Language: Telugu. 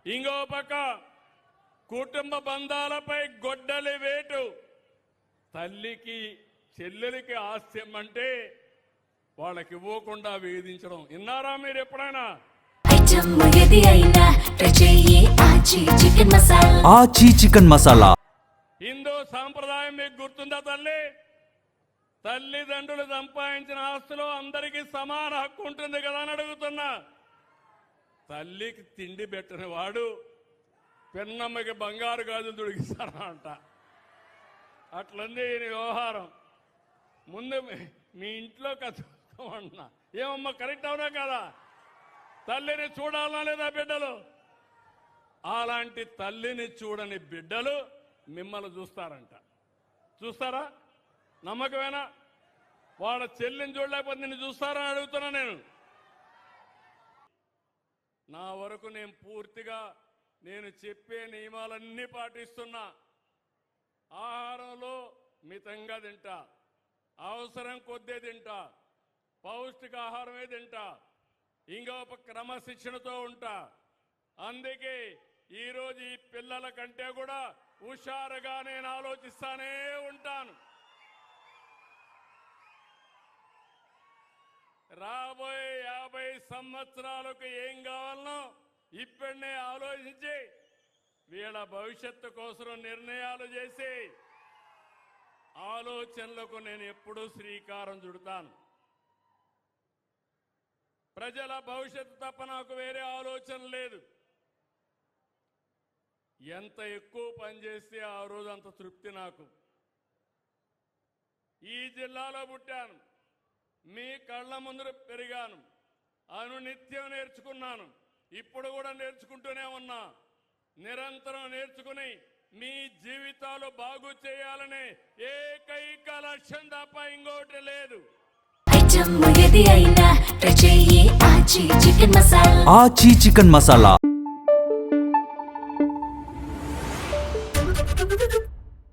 ఇంకో పక్క కుటుంబ బంధాలపై గొడ్డలి వేటు. తల్లికి చెల్లెలికి ఆస్తి అంటే వాళ్ళకి ఇవ్వకుండా వేధించడం. విన్నారా మీరు ఎప్పుడైనా? ఆచి చికెన్ మసాలా. హిందూ సాంప్రదాయం మీకు గుర్తుందా తల్లి? తల్లిదండ్రులు సంపాదించిన ఆస్తులు అందరికీ సమాన హక్కు ఉంటుంది కదా అని అడుగుతున్నా. తల్లికి తిండి పెట్టిన వాడు పెన్నమ్మకి బంగారు గాజులు తొడిగిస్తారా అంట. అట్లంది ఈయన వ్యవహారం. ముందు మీ ఇంట్లో కథమన్నా ఏమమ్మా, కరెక్ట్ అవునా కదా? తల్లిని చూడాలా లేదా బిడ్డలు? అలాంటి తల్లిని చూడని బిడ్డలు మిమ్మల్ని చూస్తారంట. చూస్తారా? నమ్మకమేనా? వాళ్ళ చెల్లిని చూడలేకపోతే నిన్ను చూస్తారని అడుగుతున్నా నేను. నా వరకు నేను పూర్తిగా నేను చెప్పే నియమాలన్నీ పాటిస్తున్నా. ఆహారంలో మితంగా తింటా, అవసరం కొద్దే తింటా, పౌష్టికాహారమే తింటా, ఇంకొక క్రమశిక్షణతో ఉంటా. అందుకే ఈరోజు ఈ పిల్లల కంటే కూడా హుషారుగా నేను ఆలోచిస్తానే ఉంటాను. రాబోయే 50 సంవత్సరాలకు ఏం కావాలనో ఇప్పుడనే ఆలోచించి వీళ్ళ భవిష్యత్తు కోసం నిర్ణయాలు చేసి ఆలోచనలకు నేను ఎప్పుడూ శ్రీకారం చుడతాను. ప్రజల భవిష్యత్తు తప్ప నాకు వేరే ఆలోచన లేదు. ఎంత ఎక్కువ పనిచేస్తే ఆ రోజు అంత తృప్తి నాకు. ఈ జిల్లాలో పుట్టాను, మీ కళ్ళ ముందర పెరిగాను, అనునిత్యం నేర్చుకున్నాను, ఇప్పుడు కూడా నేర్చుకుంటూనే ఉన్నా. నిరంతరం నేర్చుకుని మీ జీవితాలు బాగు చేయాలనే ఏకైక లక్ష్యం తప్ప ఇంకోటి లేదు. ఆచి చికెన్ మసాలా.